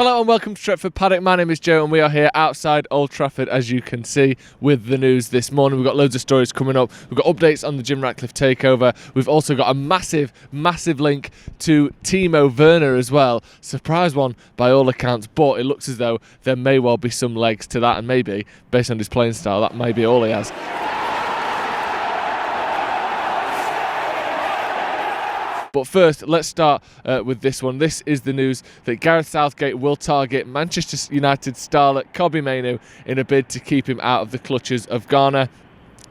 Hello and welcome to Stretford Paddock. My name is Joe and we are here outside Old Trafford, as you can see, with the news this morning. We've got loads of stories coming up. We've got updates on the Jim Ratcliffe takeover. We've also got a massive link to Timo Werner as well. Surprise one by all accounts, but it looks as though there may well be some legs to that, and maybe, based on his playing style, that may be all he has. But first, let's start with this one. This is the news that Gareth Southgate will target Manchester United starlet RB Mainoo in a bid to keep him out of the clutches of Ghana.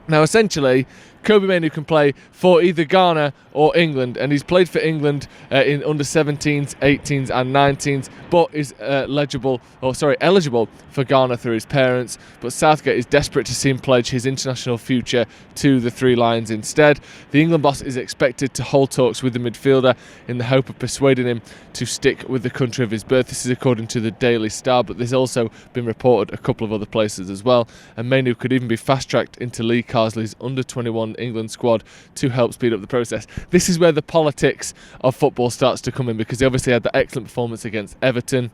Now, essentially, RB Mainoo can play for either Ghana or England, and he's played for England in under 17s, 18s and 19s, but is eligible for Ghana through his parents. But Southgate is desperate to see him pledge his international future to the Three Lions instead. The England boss is expected to hold talks with the midfielder in the hope of persuading him to stick with the country of his birth. This is according to the Daily Star, but there's also been reported a couple of other places as well. And Mainoo could even be fast-tracked into Lee Carsley's under-21 England squad to help speed up the process. This is where the politics of football starts to come in, because they obviously had that excellent performance against Everton,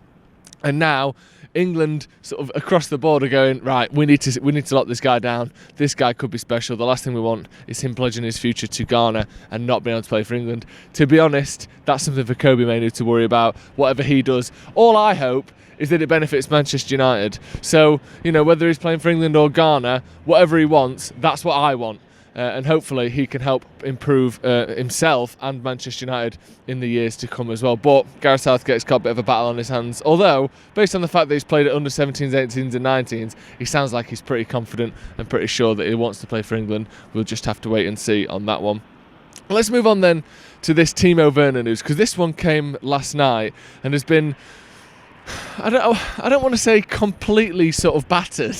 and now England sort of across the board are going, right, we need to lock this guy down. This guy could be special. The last thing we want is him pledging his future to Ghana and not being able to play for England. To be honest, that's something for RB Mainoo to worry about, whatever he does. All I hope is that it benefits Manchester United. So, whether he's playing for England or Ghana, whatever he wants, that's what I want. And hopefully he can help improve himself and Manchester United in the years to come as well. But Gareth Southgate's got a bit of a battle on his hands. Although, based on the fact that he's played at under 17s, 18s and 19s, he sounds like he's pretty confident and pretty sure that he wants to play for England. We'll just have to wait and see on that one. Let's move on then to this Timo Werner news, because this one came last night and has been, I don't want to say completely sort of battered,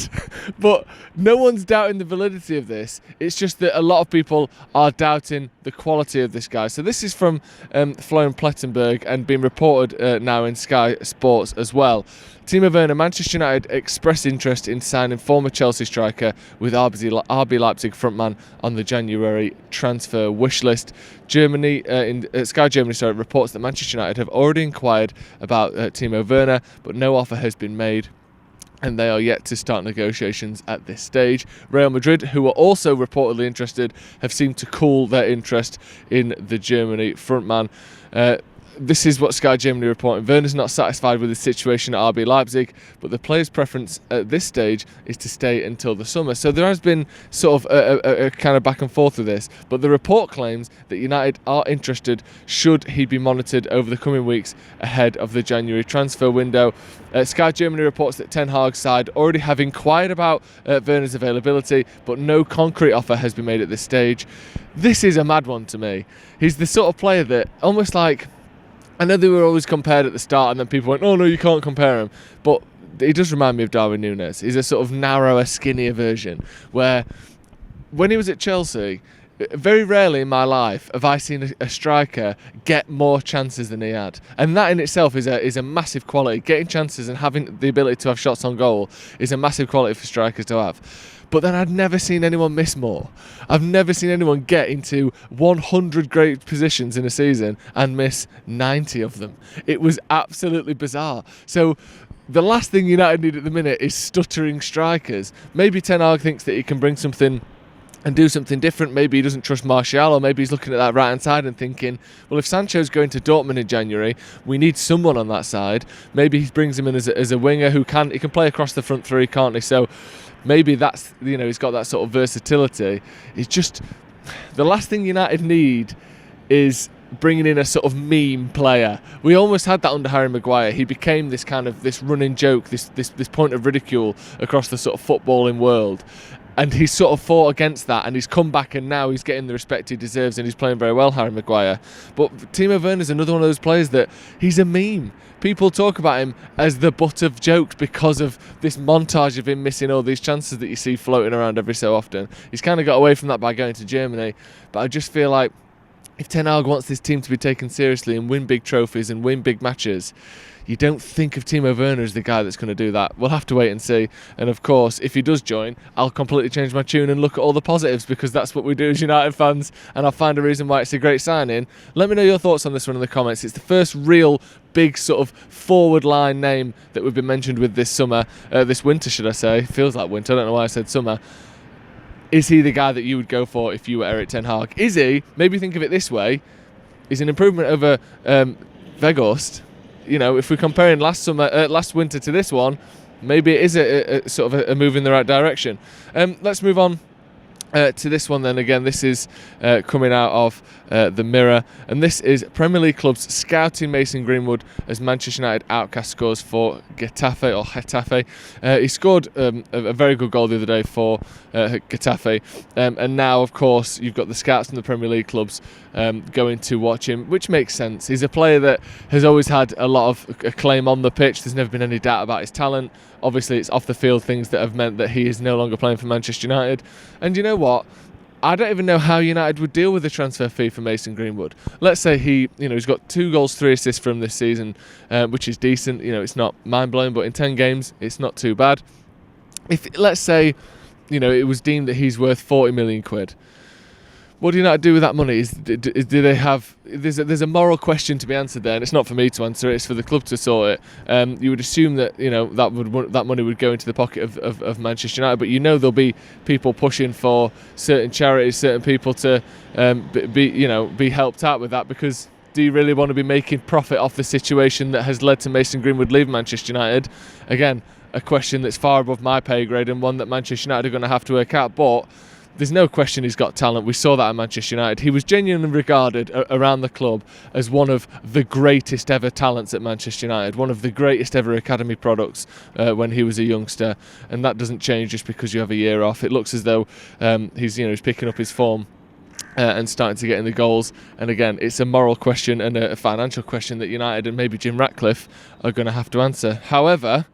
but no one's doubting the validity of this. It's just that a lot of people are doubting the quality of this guy. So this is from Florian Plettenberg and being reported now in Sky Sports as well. Timo Werner, Manchester United expressed interest in signing former Chelsea striker with RB Leipzig frontman on the January transfer wish list. Sky Germany reports that Manchester United have already inquired about Timo Werner, but no offer has been made, and they are yet to start negotiations at this stage. Real Madrid, who are also reportedly interested, have seemed to cool their interest in the Germany frontman. This is what Sky Germany reported. Werner's not satisfied with the situation at RB Leipzig, but the player's preference at this stage is to stay until the summer. So there has been sort of a kind of back and forth with this, but the report claims that United are interested should he be monitored over the coming weeks ahead of the January transfer window. Sky Germany reports that Ten Hag's side already have inquired about Werner's availability, but no concrete offer has been made at this stage. This is a mad one to me. He's the sort of player that almost like, I know they were always compared at the start and then people went, oh no, you can't compare him. But he does remind me of Darwin Núñez. He's a sort of narrower, skinnier version, where when he was at Chelsea, very rarely in my life have I seen a striker get more chances than he had. And that in itself is a massive quality. Getting chances and having the ability to have shots on goal is a massive quality for strikers to have. But then I'd never seen anyone miss more. I've never seen anyone get into 100 great positions in a season and miss 90 of them. It was absolutely bizarre. So the last thing United need at the minute is stuttering strikers. Maybe Ten Hag thinks that he can bring something and do something different. Maybe he doesn't trust Martial, or maybe he's looking at that right hand side and thinking, well, if Sancho's going to Dortmund in January, we need someone on that side. Maybe he brings him in as a winger he can play across the front three, can't he? So maybe that's, he's got that sort of versatility. It's just the last thing United need is bringing in a sort of meme player. We almost had that under Harry Maguire. He became this kind of this running joke, this point of ridicule across the sort of footballing world. And he's sort of fought against that, and he's come back, and now he's getting the respect he deserves, and he's playing very well, Harry Maguire. But Timo Werner is another one of those players that he's a meme. People talk about him as the butt of jokes because of this montage of him missing all these chances that you see floating around every so often. He's kind of got away from that by going to Germany, but I just feel like if Ten Hag wants this team to be taken seriously and win big trophies and win big matches, you don't think of Timo Werner as the guy that's going to do that. We'll have to wait and see. And of course, if he does join, I'll completely change my tune and look at all the positives, because that's what we do as United fans, and I'll find a reason why it's a great signing. Let me know your thoughts on this one in the comments. It's the first real big sort of forward line name that we've been mentioned with this summer, this winter should I say. Feels like winter, I don't know why I said summer. Is he the guy that you would go for if you were Erik ten Hag? Is he, maybe think of it this way, is an improvement over Weghorst. You know, if we're comparing last winter to this one, maybe it is a sort of a move in the right direction. Let's move on to this one then. Again, this is coming out of the Mirror, and this is Premier League clubs scouting Mason Greenwood as Manchester United outcast scores for Getafe. He scored a very good goal the other day for Getafe, and now of course you've got the scouts from the Premier League clubs going to watch him, which makes sense. He's a player that has always had a lot of acclaim on the pitch. There's never been any doubt about his talent. Obviously it's off the field things that have meant that he is no longer playing for Manchester United. And you know what? I don't even know how United would deal with the transfer fee for Mason Greenwood. Let's say he's got 2 goals, 3 assists from this season, which is decent. You know, it's not mind-blowing, but in 10 games, it's not too bad. If, let's say, it was deemed that he's worth 40 million quid. What do United do with that money? Do they have? There's a moral question to be answered there, and it's not for me to answer it. It's for the club to sort it. You would assume that that money would go into the pocket of Manchester United, but there'll be people pushing for certain charities, certain people to be helped out with that, because do you really want to be making profit off the situation that has led to Mason Greenwood leaving Manchester United? Again, a question that's far above my pay grade and one that Manchester United are going to have to work out, but there's no question he's got talent. We saw that at Manchester United. He was genuinely regarded around the club as one of the greatest ever talents at Manchester United, one of the greatest ever academy products when he was a youngster, and that doesn't change just because you have a year off. It looks as though he's picking up his form and starting to get in the goals. And again, it's a moral question and a financial question that United and maybe Jim Ratcliffe are going to have to answer. However,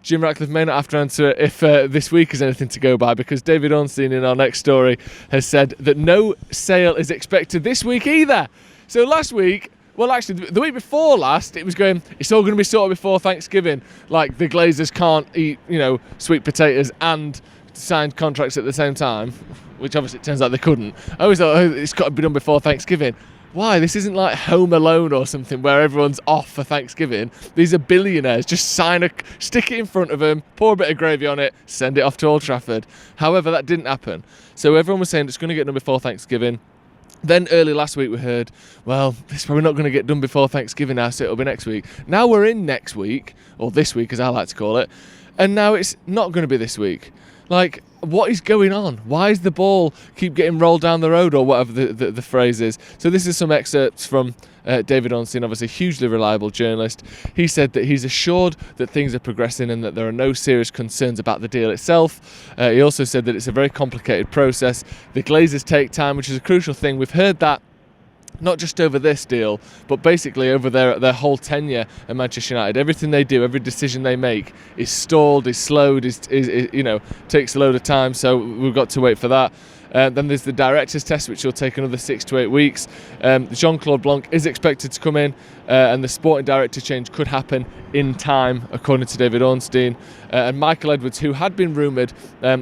Jim Ratcliffe may not have to answer it if this week is anything to go by, because David Ornstein in our next story has said that no sale is expected this week either. So last week, well actually the week before last, it was going, it's all going to be sorted before Thanksgiving. Like the Glazers can't eat, sweet potatoes and sign contracts at the same time, which obviously it turns out they couldn't. I always thought, it's got to be done before Thanksgiving. Why? This isn't like Home Alone or something where everyone's off for Thanksgiving. These are billionaires. Just stick it in front of them, pour a bit of gravy on it, send it off to Old Trafford. However, that didn't happen. So everyone was saying it's going to get done before Thanksgiving. Then early last week we heard, well, it's probably not going to get done before Thanksgiving now, so it'll be next week. Now we're in next week, or this week as I like to call it, and now it's not going to be this week. Like, what is going on? Why is the ball keep getting rolled down the road, or whatever the phrase is? So this is some excerpts from David Ornstein, obviously a hugely reliable journalist. He said that he's assured that things are progressing and that there are no serious concerns about the deal itself. He also said that it's a very complicated process. The Glazers take time, which is a crucial thing. We've heard that not just over this deal, but basically over their whole tenure at Manchester United. Everything they do, every decision they make is stalled, is slowed, is takes a load of time, so we've got to wait for that. Then there's the director's test, which will take another 6 to 8 weeks. Jean-Claude Blanc is expected to come in, and the sporting director change could happen in time, according to David Ornstein. And Michael Edwards, who had been rumoured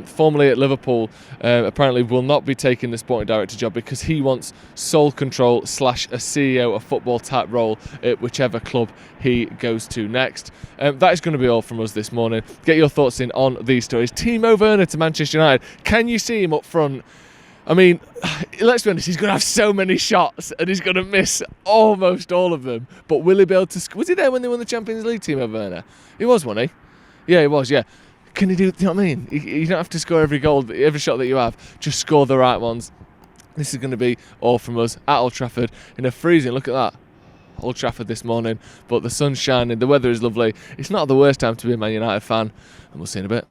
formerly at Liverpool, apparently will not be taking the sporting director job because he wants sole control / a CEO of football type role at whichever club he goes to next. That is going to be all from us this morning. Get your thoughts in on these stories. Timo Werner to Manchester United. Can you see him up front? I mean, let's be honest, he's going to have so many shots and he's going to miss almost all of them. But will he be able to... Was he there when they won the Champions League, Timo Werner? He was, wasn't he? Yeah, he was, yeah. Can he do... You know what I mean? You don't have to score every goal, every shot that you have. Just score the right ones. This is going to be all from us at Old Trafford in a freezing... Look at that. Old Trafford this morning. But the sun's shining, the weather is lovely. It's not the worst time to be a Man United fan. And we'll see you in a bit.